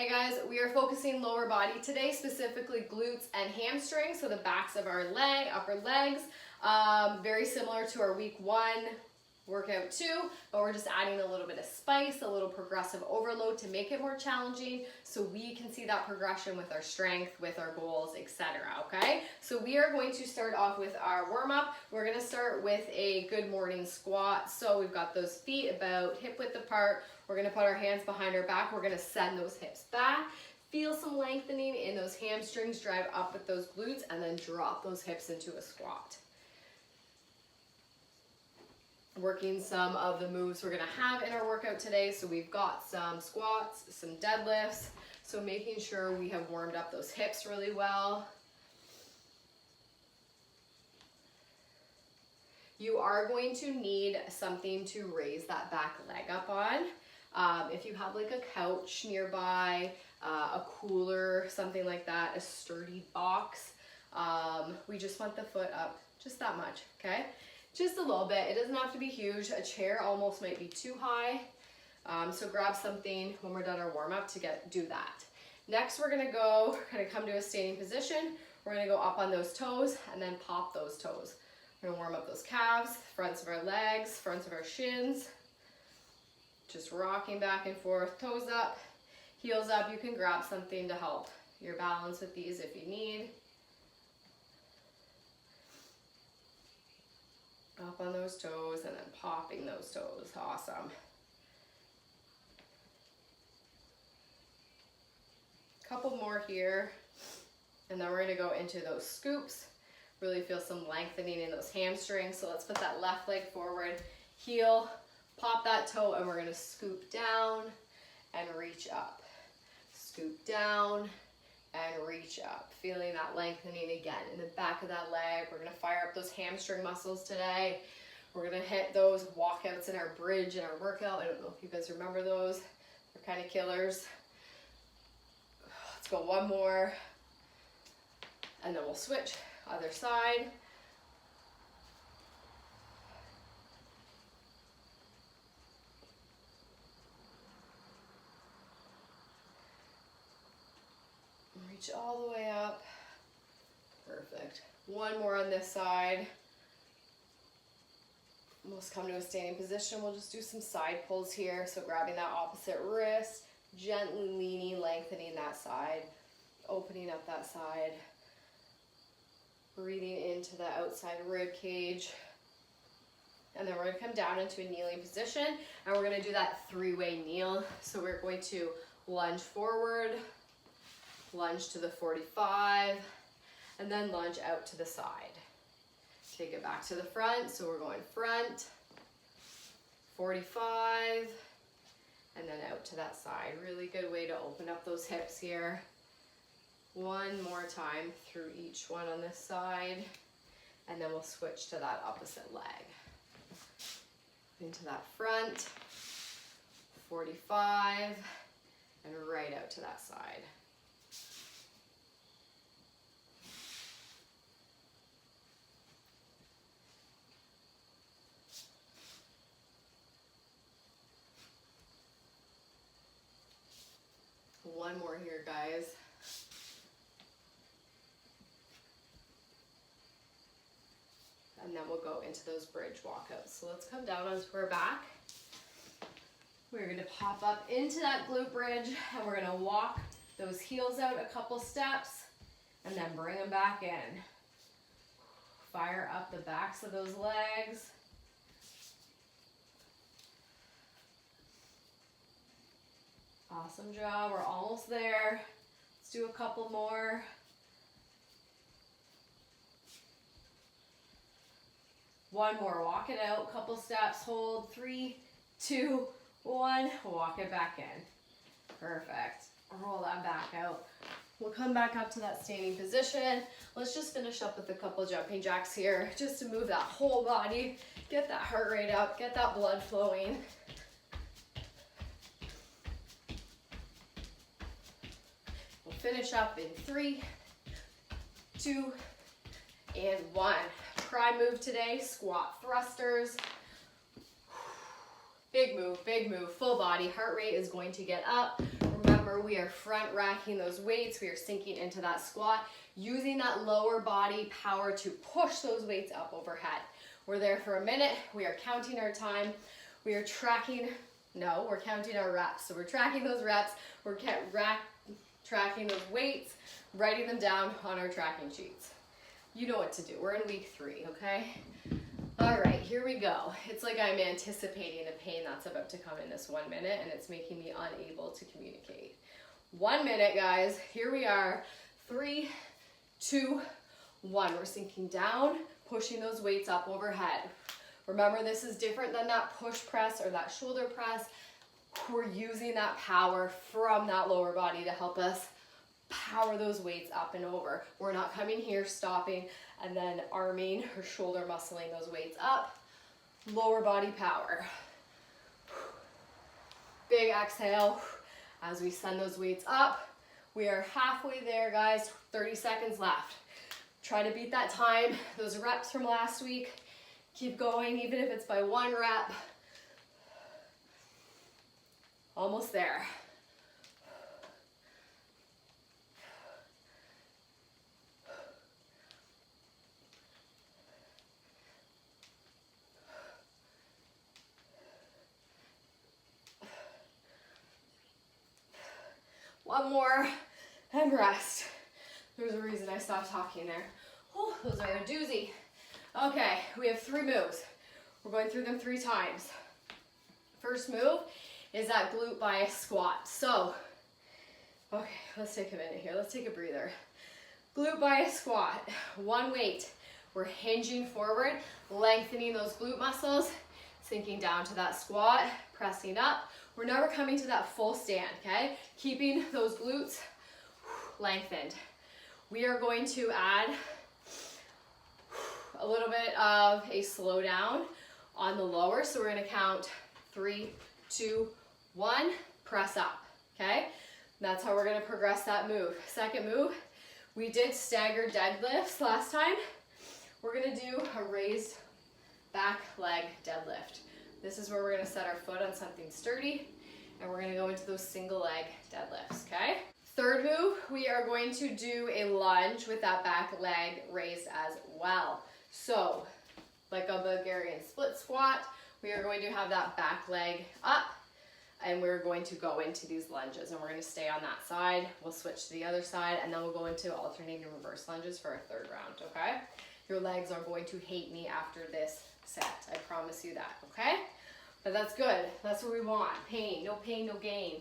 Hey guys, we are focusing lower body today, specifically glutes and hamstrings, so the backs of our upper legs. Very similar to our week 1 workout 2, but we're just adding a little bit of spice, a little progressive overload to make it more challenging so we can see that progression with our strength, with our goals, etc. Okay, so we are going to start off with our warm-up. We're going to start with a good morning squat. So we've got those feet about hip width apart. We're going to put our hands behind our back. We're going to send those hips back. Feel some lengthening in those hamstrings, drive up with those glutes, and then drop those hips into a squat. Working some of the moves we're going to have in our workout today. So we've got some squats, some deadlifts. So making sure we have warmed up those hips really well. You are going to need something to raise that back leg up on. If you have like a couch nearby, a cooler, something like that, a sturdy box, we just want the foot up just that much, okay? Just a little bit. It doesn't have to be huge. A chair almost might be too high. So grab something when we're done our warm-up to do that. Next, we're gonna come to a standing position. We're gonna go up on those toes and then pop those toes. We're gonna warm up those calves, fronts of our legs, fronts of our shins. Just rocking back and forth, toes up, heels up. You can grab something to help your balance with these if you need. Up on those toes and then popping those toes. Awesome. Couple more here, and then we're going to go into those scoops. Really feel some lengthening in those hamstrings. So let's put that left leg forward, heel, pop that toe, and we're going to scoop down and reach up. Scoop down and reach up. Feeling that lengthening again in the back of that leg. We're gonna fire up those hamstring muscles today. We're gonna hit those walkouts in our bridge in our workout. I don't know if you guys remember those. They're kind of killers. Let's go one more. And then we'll switch, other side. Reach all the way up. Perfect. One more on this side. Almost come to a standing position. We'll just do some side pulls here. So grabbing that opposite wrist, gently leaning, lengthening that side, opening up that side, breathing into the outside rib cage. And then we're going to come down into a kneeling position, and we're going to do that 3-way kneel. So we're going to lunge forward, lunge to the 45, and then lunge out to the side. Take it back to the front, so we're going front, 45, and then out to that side. Really good way to open up those hips here. One more time through each one on this side, and then we'll switch to that opposite leg. Into that front, 45, and right out to that side. One more here, guys. And then we'll go into those bridge walkouts. So let's come down onto our back. We're going to pop up into that glute bridge, and we're going to walk those heels out a couple steps and then bring them back in. Fire up the backs of those legs. Awesome job. We're almost there. Let's do a couple more. One more. Walk it out. Couple steps. Hold. 3, 2, 1. Walk it back in. Perfect. Roll that back out. We'll come back up to that standing position. Let's just finish up with a couple jumping jacks here, just to move that whole body, get that heart rate up, get that blood flowing. Finish up in 3, 2, and 1. Try move today, squat thrusters. Big move, full body. Heart rate is going to get up. Remember, Remember, we are front racking those weights. We are sinking into that squat, using that lower body power to push those weights up overhead. We're there for a minute. We are counting our time. We are tracking, no, we're counting our reps. So we're tracking those reps. We're tracking those weights, writing them down on our tracking sheets. You know what to do. We're in week 3, okay? All right, here we go. It's like I'm anticipating the pain that's about to come in this 1 minute, and it's making me unable to communicate. 1 minute, guys. Here we are. 3, 2, 1. We're sinking down, pushing those weights up overhead. Remember, this is different than that push press or that shoulder press. We're using that power from that lower body to help us power those weights up and over. We're not coming here, stopping, and then arming or shoulder muscling those weights up. Lower body power. Big exhale as we send those weights up. We are halfway there, guys. 30 seconds left. Try to beat that time, those reps from last week. Keep going, even if it's by 1 rep. Almost there. One more and rest. There's a reason I stopped talking there. Oh, those are a doozy. Okay, we have 3 moves. We're going through them 3 times. First move is that glute bias squat. So, okay, let's take a minute here. Let's take a breather. Glute bias squat. 1 weight. We're hinging forward, lengthening those glute muscles, sinking down to that squat, pressing up. We're never coming to that full stand, okay? Keeping those glutes lengthened. We are going to add a little bit of a slow down on the lower. So we're gonna count 3, 2, 1, press up, okay? That's how we're gonna progress that move. Second move, we did staggered deadlifts last time. We're gonna do a raised back leg deadlift. This is where we're gonna set our foot on something sturdy, and we're gonna go into those single leg deadlifts, okay? Third move, we are going to do a lunge with that back leg raised as well. So, like a Bulgarian split squat, we are going to have that back leg up, and we're going to go into these lunges, and we're gonna stay on that side. We'll switch to the other side, and then we'll go into alternating reverse lunges for our 3rd round, okay? Your legs are going to hate me after this set, I promise you that, okay? But that's good, that's what we want. Pain, no gain,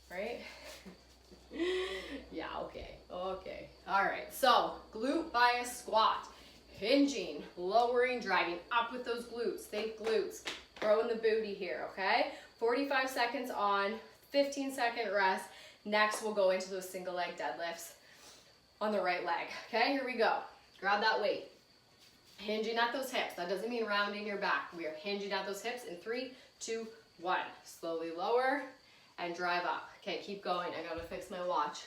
right? Yeah, okay. All right, so glute bias squat. Hinging, lowering, driving up with those glutes. Think glutes. Throwing the booty here, okay? 45 seconds on, 15-second rest. Next, we'll go into those single leg deadlifts on the right leg, okay? Here we go. Grab that weight. Hinging at those hips. That doesn't mean rounding your back. We are hinging at those hips in 3, 2, 1. Slowly lower and drive up. Okay, keep going. I gotta fix my watch.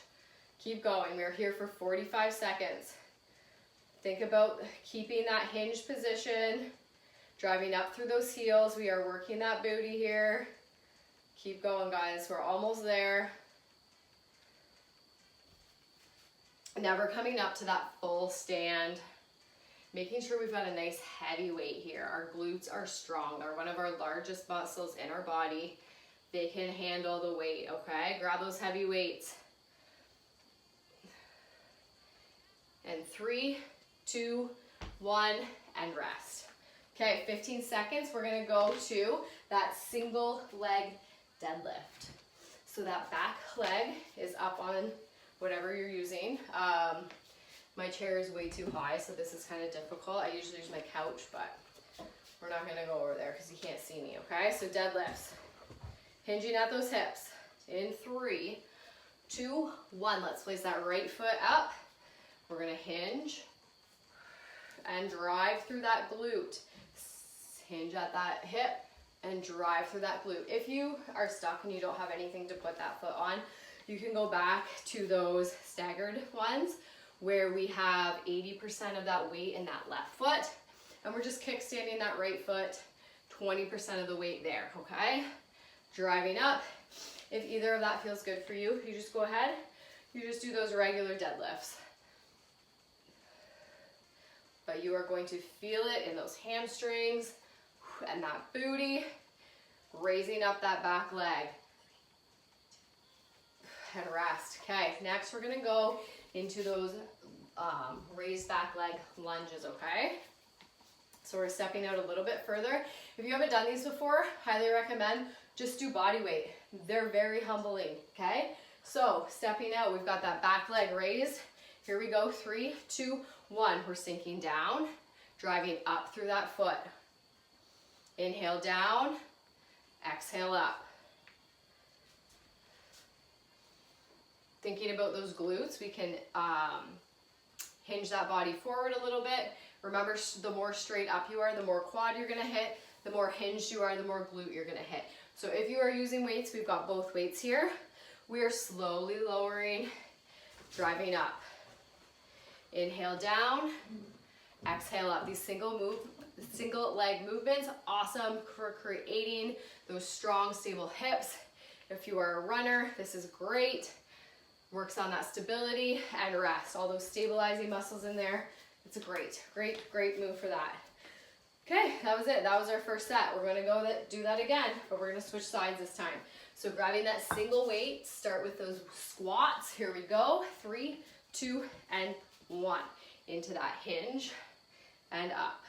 Keep going. We're here for 45 seconds. Think about keeping that hinged position, driving up through those heels. We are working that booty here. Keep going, guys. We're almost there. Never coming up to that full stand. Making sure we've got a nice heavy weight here. Our glutes are strong. They're one of our largest muscles in our body. They can handle the weight, okay? Grab those heavy weights. And 3, 2, 1, and rest. Okay, 15 seconds. We're gonna go to that single leg deadlift. So that back leg is up on whatever you're using. My chair is way too high, so this is kind of difficult. I usually use my couch, but we're not gonna go over there because you can't see me, okay? So deadlifts. Hinging at those hips. In 3, 2, 1. Let's place that right foot up. We're gonna hinge and drive through that glute. Hinge at that hip and drive through that glute. If you are stuck and you don't have anything to put that foot on, you can go back to those staggered ones where we have 80% of that weight in that left foot, and we're just kickstanding that right foot, 20% of the weight there, okay? Driving up, If either of that feels good for you, you just go ahead, you just do those regular deadlifts. But you are going to feel it in those hamstrings and that booty, raising up that back leg. And rest. Okay, next we're gonna go into those raised back leg lunges, okay? So we're stepping out a little bit further. If you haven't done these before, highly recommend just do body weight. They're very humbling, okay? So stepping out, we've got that back leg raised. Here we go, 3, 2, 1. We're sinking down, driving up through that foot. Inhale down, exhale up. Thinking about those glutes, we can hinge that body forward a little bit. Remember, the more straight up you are, the more quad you're gonna hit. The more hinged you are, the more glute you're gonna hit. So if you are using weights, we've got both weights here. We are slowly lowering, driving up. Inhale down, exhale up. These single leg movements, awesome for creating those strong, stable hips. If you are a runner, this is great. Works on that stability and rest. All those stabilizing muscles in there. It's a great move for that. Okay, that was it. That was our first set. We're gonna go do that again, but we're gonna switch sides this time. So grabbing that single weight, start with those squats. Here we go. 3, 2, and 1. Into that hinge and up.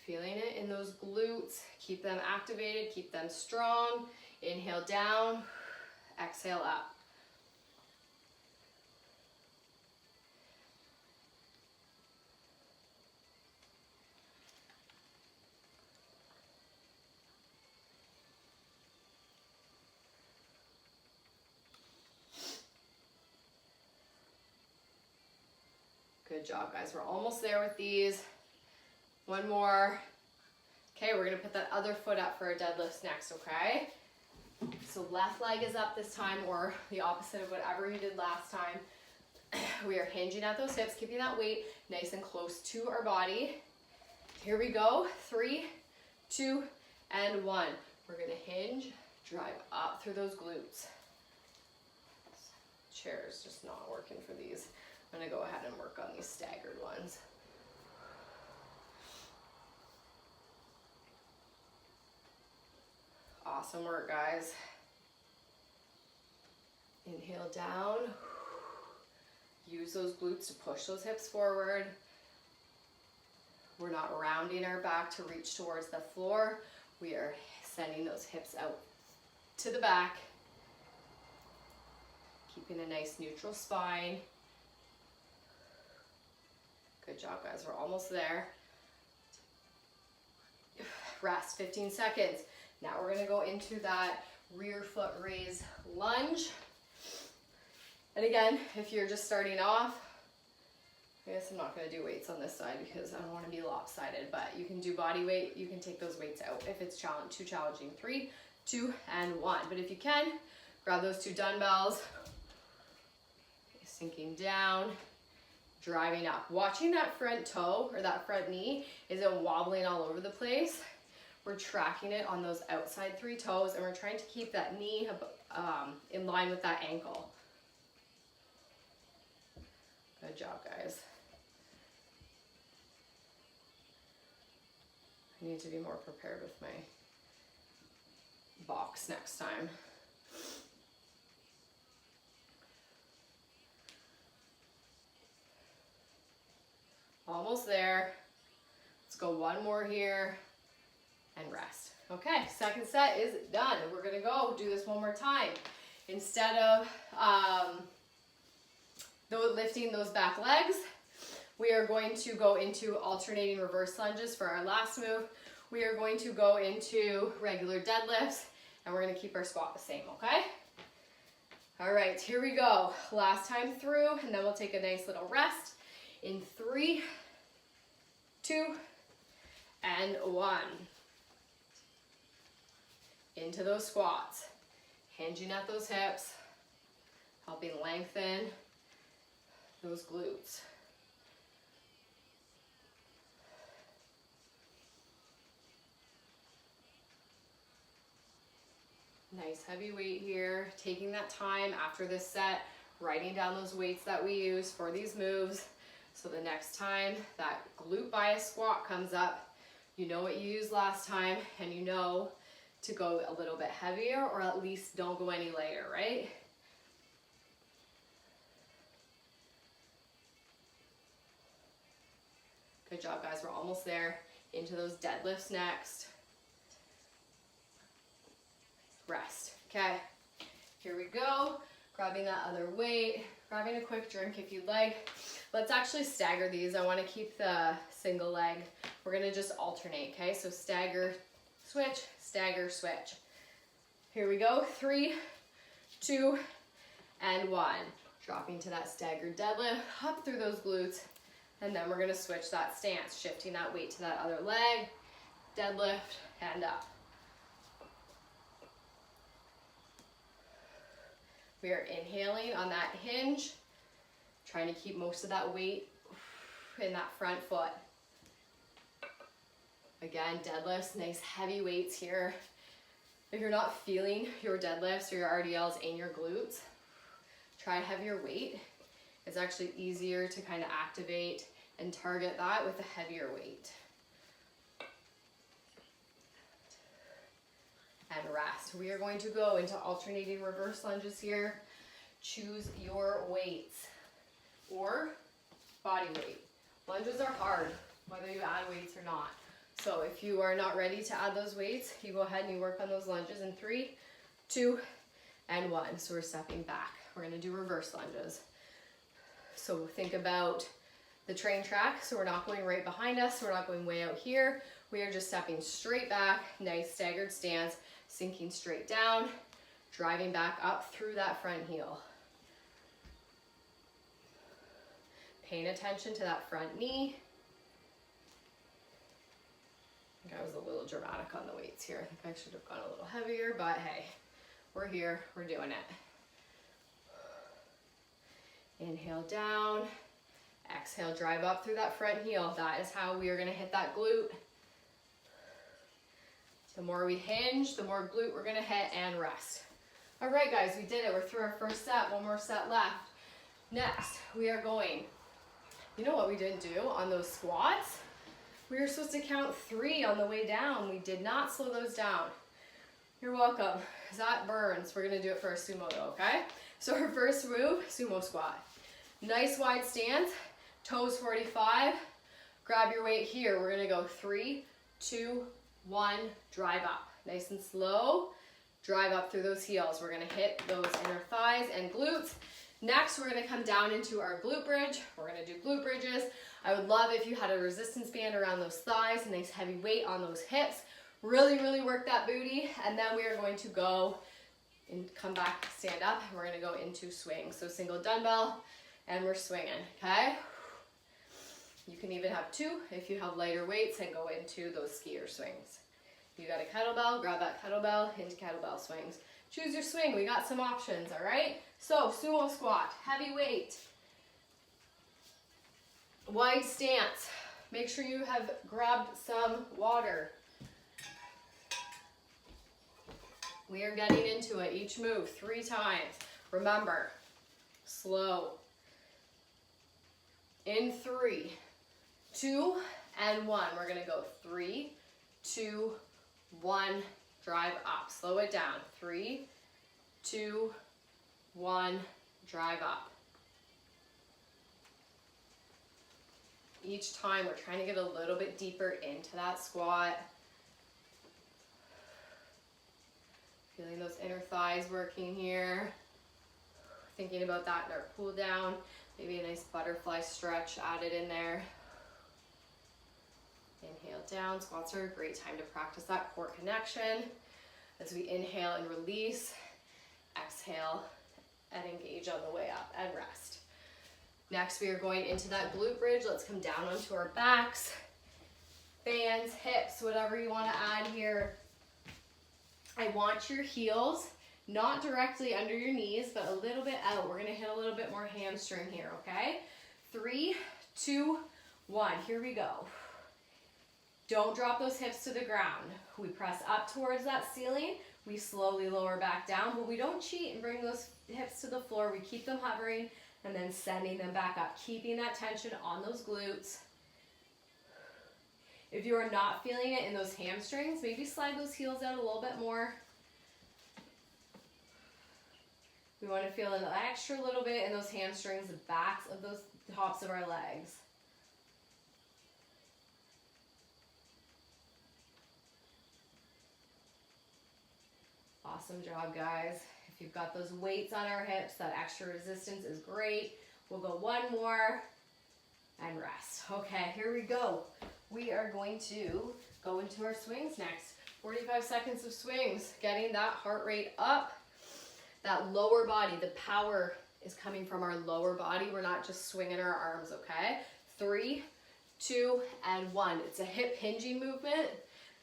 Feeling it in those glutes. Keep them activated, keep them strong. Inhale down, exhale up. Good job, guys. We're almost there with these. One more. Okay, we're gonna put that other foot up for our deadlifts next, okay? So left leg is up this time, or the opposite of whatever you did last time. We are hinging at those hips, keeping that weight nice and close to our body. Here we go, 3, 2, and 1. We're gonna hinge, drive up through those glutes. Chair is just not working for these. I'm gonna go ahead and work on these staggered ones. Awesome work, guys. Inhale down. Use those glutes to push those hips forward. We're not rounding our back to reach towards the floor. We are sending those hips out to the back. Keeping a nice neutral spine. Good job, guys. We're almost there. Rest, 15 seconds. Now we're gonna go into that rear foot raise lunge. And again, if you're just starting off, I guess I'm not gonna do weights on this side because I don't wanna be lopsided, but you can do body weight, you can take those weights out if it's too challenging. 3, 2, and 1. But if you can, grab those 2 dumbbells, okay, sinking down, driving up. Watching that front toe or that front knee isn't wobbling all over the place. We're tracking it on those outside 3 toes, and we're trying to keep that knee in line with that ankle. Good job, guys. I need to be more prepared with my box next time. Almost there. Let's go one more here. And rest. Okay, second set is done. We're gonna go do this one more time. Instead of lifting those back legs, we are going to go into alternating reverse lunges for our last move. We are going to go into regular deadlifts, and we're gonna keep our squat the same, okay? All right, here we go. Last time through, and then we'll take a nice little rest in 3, 2, and 1. Into those squats, hinging at those hips, helping lengthen those glutes. Nice heavy weight here. Taking that time after this set, writing down those weights that we use for these moves. So the next time that glute bias squat comes up, you know what you used last time, and you know to go a little bit heavier, or at least don't go any lighter, right? Good job, guys. We're almost there. Into those deadlifts next. Rest. Okay, here we go. Grabbing that other weight, grabbing a quick drink if you'd like. Let's actually stagger these. I want to keep the single leg. We're going to just alternate, okay? So stagger, switch, stagger, switch. Here we go. 3, 2, and 1. Dropping to that staggered deadlift, up through those glutes, and then we're going to switch that stance, shifting that weight to that other leg, deadlift, and up. We are inhaling on that hinge, trying to keep most of that weight in that front foot. Again, deadlifts, nice heavy weights here. If you're not feeling your deadlifts or your RDLs in your glutes, try a heavier weight. It's actually easier to kind of activate and target that with a heavier weight. And rest. We are going to go into alternating reverse lunges here. Choose your weights or body weight. Lunges are hard, whether you add weights or not. So if you are not ready to add those weights, you go ahead and you work on those lunges in 3, 2, and 1. So we're stepping back. We're going to do reverse lunges. So think about the train track. So we're not going right behind us. We're not going way out here. We are just stepping straight back, nice staggered stance, sinking straight down, driving back up through that front heel. Paying attention to that front knee. I think I was a little dramatic on the weights here. I think I should have gone a little heavier, but hey, we're here, we're doing it. Inhale down, exhale, drive up through that front heel. That is how we are gonna hit that glute. The more we hinge, the more glute we're gonna hit, and rest. All right, guys, we did it. We're through our first set, one more set left. Next, we are going, you know what we didn't do on those squats? We were supposed to count 3 on the way down. We did not slow those down. You're welcome, because that burns. We're gonna do it for our sumo though, okay? So our first move, sumo squat. Nice wide stance, toes 45. Grab your weight here. We're gonna go 3, 2, 1, drive up. Nice and slow, drive up through those heels. We're gonna hit those inner thighs and glutes. Next, we're gonna come down into our glute bridge. We're gonna do glute bridges. I would love if you had a resistance band around those thighs, a nice heavy weight on those hips. Really, really work that booty. And then we are going to go and come back, stand up, and we're gonna go into swing. So single dumbbell, and we're swinging, okay? You can even have 2 if you have lighter weights and go into those skier swings. You got a kettlebell, grab that kettlebell into kettlebell swings. Choose your swing, we got some options, all right? So sumo squat, heavy weight. Wide stance. Make sure you have grabbed some water. We are getting into it, each move 3 times. Remember, slow. In 3, 2, and 1. We're gonna go 3, 2, 1, drive up. Slow it down. 3, 2, 1, drive up. Each time we're trying to get a little bit deeper into that squat. Feeling those inner thighs working here. Thinking about that in our cool down. Maybe a nice butterfly stretch added in there. Inhale down. Squats are a great time to practice that core connection. As we inhale and release, exhale and engage on the way up and rest. Next, we are going into that glute bridge. Let's come down onto our backs, bands, hips, whatever you want to add here. I want your heels not directly under your knees, but a little bit out. We're gonna hit a little bit more hamstring here, okay? 3, 2, 1, here we go. Don't drop those hips to the ground. We press up towards that ceiling. we slowly lower back down, but we don't cheat and bring those hips to the floor. We keep them hovering and then sending them back up, keeping that tension on those glutes. If you are not feeling it in those hamstrings, maybe slide those heels out a little bit more. We want to feel an extra little bit in those hamstrings, the backs of those tops of our legs. Awesome job, guys. If you've got those weights on our hips, that extra resistance is great. We'll go one more and rest. Okay, here we go. We are going to go into our swings next. 45 seconds of swings, getting that heart rate up. That lower body, the power is coming from our lower body. We're not just swinging our arms, okay? 3, 2, and 1. It's a hip hinging movement.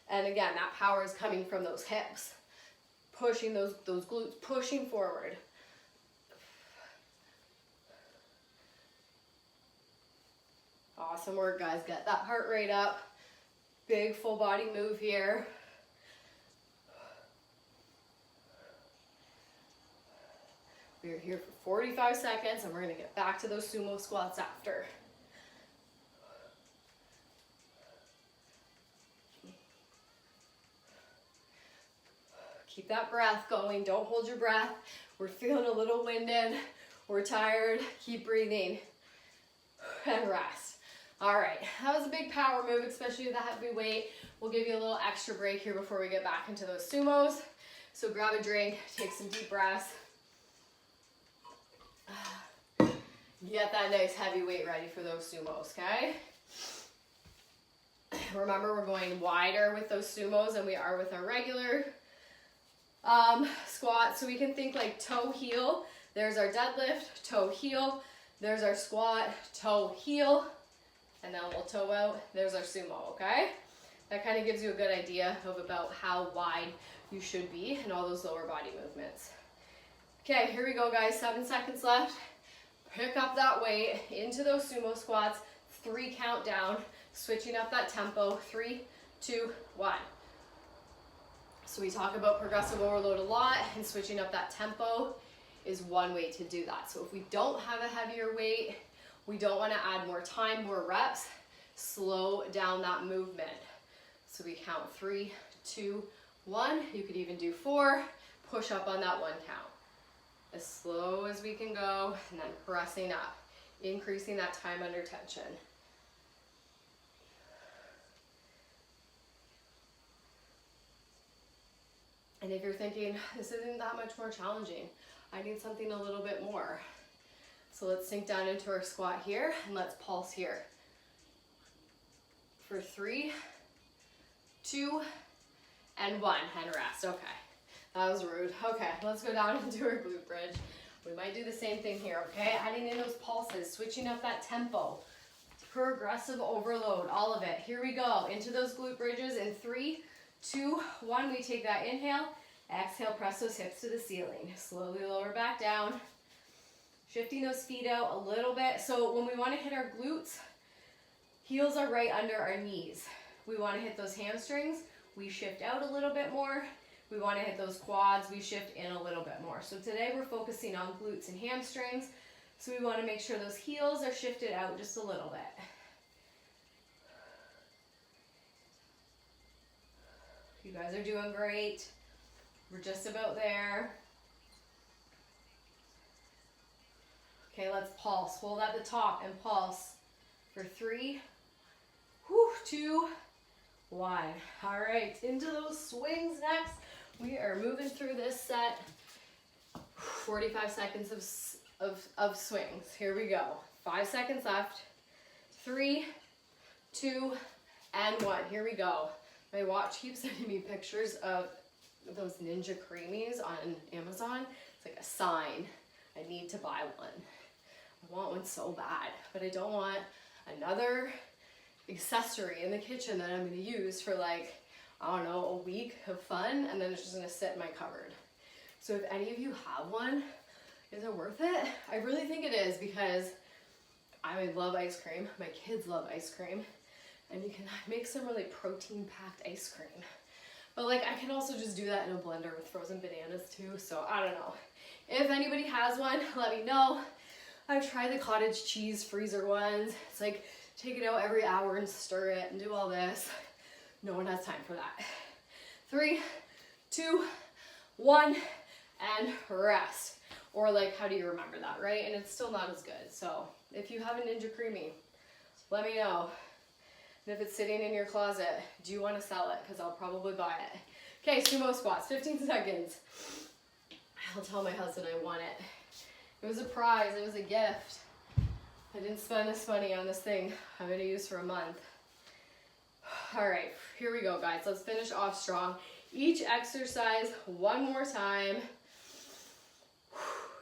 And again, that power is coming from those hips. Pushing those glutes, pushing forward. Awesome work, guys. Get that heart rate up. Big full body move here. We're here for 45 seconds and we're gonna get back to those sumo squats after. Keep that breath going. Don't hold your breath. We're feeling a little winded. We're tired. Keep breathing. And rest. All right, that was a big power move, especially with the heavy weight. We'll give you a little extra break here before we get back into those sumos. So grab a drink, take some deep breaths. Get that nice heavy weight ready for those sumos, okay? Remember, we're going wider with those sumos than we are with our regular squat. So we can think like toe heel. There's our deadlift, toe heel. There's our squat, toe heel. And then we'll toe out. There's our sumo, okay? That kind of gives you a good idea of about how wide you should be in all those lower body movements. Okay, here we go, guys. 7 seconds left. Pick up that weight into those sumo squats. 3 count down. Switching up that tempo. 3, 2, 1. So we talk about progressive overload a lot, and switching up that tempo is one way to do that. So if we don't have a heavier weight, we don't want to add more time, more reps, slow down that movement. So we count 3, 2, 1. You could even do 4, push up on that 1 count. As slow as we can go, and then pressing up, increasing that time under tension. And if you're thinking, this isn't that much more challenging, I need something a little bit more. So let's sink down into our squat here, and let's pulse here. For 3, 2, and 1, and rest. Okay, that was rude. Okay, let's go down into our glute bridge. We might do the same thing here, okay? Adding in those pulses, switching up that tempo. Progressive overload, all of it. Here we go, into those glute bridges in 3, 2, 1. We take that inhale, exhale, press those hips to the ceiling. Slowly lower back down. Shifting those feet out a little bit. So when we want to hit our glutes, heels are right under our knees. We want to hit those hamstrings, we shift out a little bit more. We want to hit those quads, we shift in a little bit more. So today we're focusing on glutes and hamstrings. So we want to make sure those heels are shifted out just a little bit. You guys are doing great. We're just about there. Okay, let's pulse. Hold at the top and pulse for 3, 2, 1. All right, into those swings next. We are moving through this set. 45 seconds of swings. Here we go. 5 seconds left. 3, 2, and 1. Here we go. My watch keeps sending me pictures of those Ninja Creamies on Amazon. It's like a sign. I need to buy one. I want one so bad, but I don't want another accessory in the kitchen that I'm going to use for like, I don't know, a week of fun, and then it's just going to sit in my cupboard. So if any of you have one, is it worth it? I really think it is, because I love ice cream. My kids love ice cream, and you can make some really protein-packed ice cream. But like I can also just do that in a blender with frozen bananas too, so I don't know. If anybody has one, let me know. I've tried the cottage cheese freezer ones. It's like take it out every hour and stir it and do all this. No one has time for that. 3, 2, 1, and rest. Or like, how do you remember that, right? And it's still not as good. So if you have a Ninja Creamy, let me know. And if it's sitting in your closet, do you want to sell it? Because I'll probably buy it. Okay, sumo squats, 15 seconds. I'll tell my husband I want it. It was a prize, it was a gift. I didn't spend this money on this thing I'm gonna use for a month. All right, here we go, guys. Let's finish off strong. Each exercise one more time.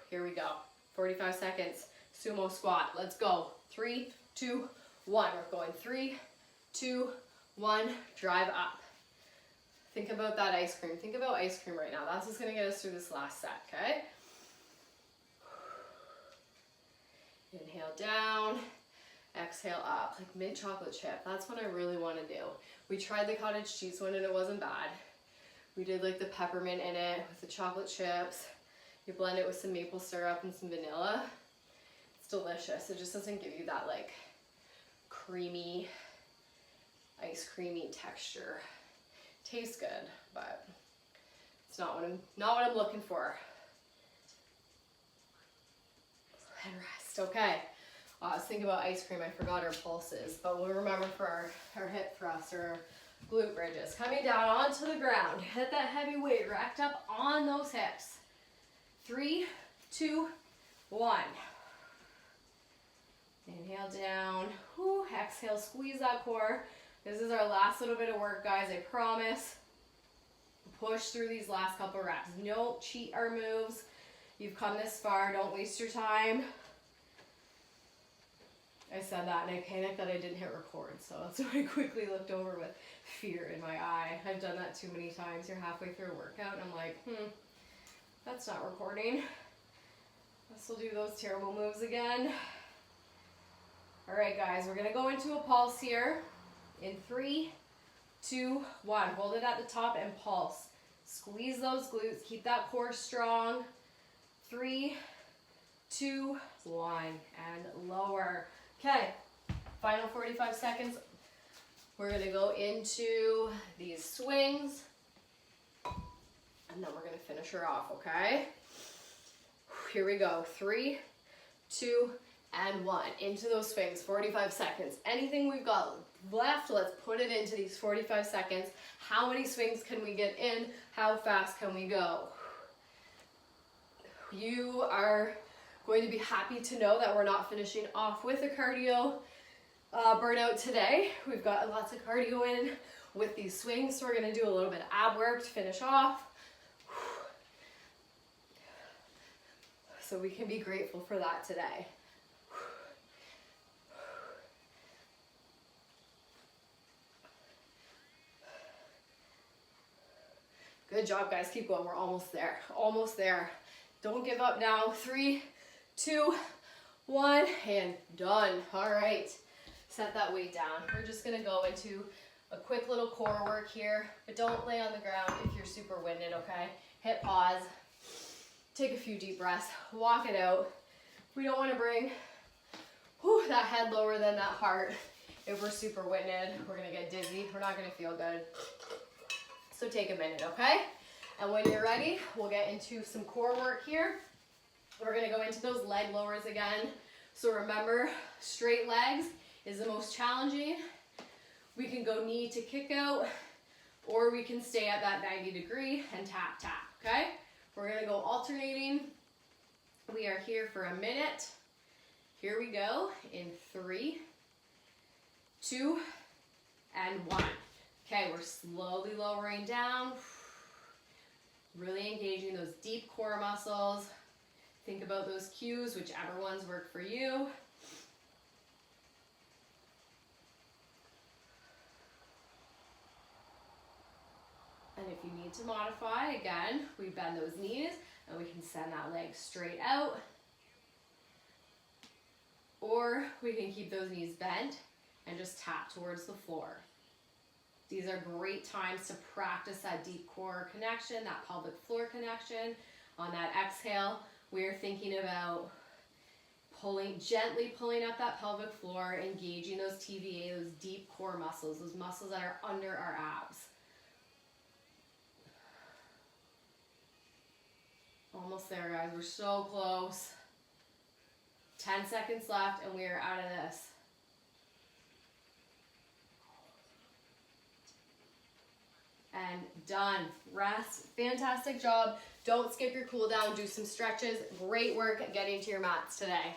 Here we go. 45 seconds. Sumo squat. Let's go. 3, 2, 1. We're going 3, 2, 1. Drive up. Think about that ice cream. Think about ice cream right now. That's what's going to get us through this last set, okay? Inhale down. Exhale up, like mint chocolate chip. That's what I really want to do. We tried the cottage cheese one and it wasn't bad. We did like the peppermint in it with the chocolate chips. You blend it with some maple syrup and some vanilla. It's delicious. It just doesn't give you that like creamy, ice creamy texture. Tastes good, but it's not what I'm looking for. And rest, okay. I was thinking about ice cream, I forgot our pulses, but we'll remember for our hip thrusts or glute bridges. Coming down onto the ground, hit that heavy weight racked up on those hips. 3, 2, 1. Inhale down, whew, exhale, squeeze that core. This is our last little bit of work, guys, I promise. Push through these last couple reps. Don't cheat our moves. You've come this far, don't waste your time. I said that and I panicked that I didn't hit record, so that's why I quickly looked over with fear in my eye. I've done that too many times. You're halfway through a workout and I'm like, that's not recording. Guess we'll do those terrible moves again. All right, guys, we're gonna go into a pulse here in 3, 2, 1. Hold it at the top and pulse. Squeeze those glutes, keep that core strong. 3, 2, 1, and lower. Okay, final 45 seconds. We're gonna go into these swings and then we're gonna finish her off, okay? Here we go, 3, 2, and 1. Into those swings, 45 seconds. Anything we've got left, let's put it into these 45 seconds. How many swings can we get in? How fast can we go? You are going to be happy to know that we're not finishing off with a cardio burnout today. We've got lots of cardio in with these swings, so we're going to do a little bit of ab work to finish off. So we can be grateful for that today. Good job, guys. Keep going. We're almost there. Almost there. Don't give up now. 3, 2, 1, and done. All right. Set that weight down. We're just going to go into a quick little core work here, but don't lay on the ground if you're super winded, okay? Hit pause. Take a few deep breaths. Walk it out. We don't want to bring that head lower than that heart. If we're super winded, we're going to get dizzy. We're not going to feel good. So take a minute, okay? And when you're ready, we'll get into some core work here. We're gonna go into those leg lowers again. So remember, straight legs is the most challenging. We can go knee to kick out, or we can stay at that 90 degree and tap, tap, okay? We're gonna go alternating. We are here for a minute. Here we go in 3, 2, and 1. Okay, we're slowly lowering down, really engaging those deep core muscles. Think about those cues, whichever ones work for you. And if you need to modify, again, we bend those knees and we can send that leg straight out. Or we can keep those knees bent and just tap towards the floor. These are great times to practice that deep core connection, that pelvic floor connection. On that exhale, we're thinking about gently pulling up that pelvic floor, engaging those TVA, those deep core muscles, those muscles that are under our abs. Almost there, guys. We're so close. 10 seconds left and we are out of this. And done. Rest. Fantastic job. Don't skip your cool down. Do some stretches. Great work at getting to your mats today.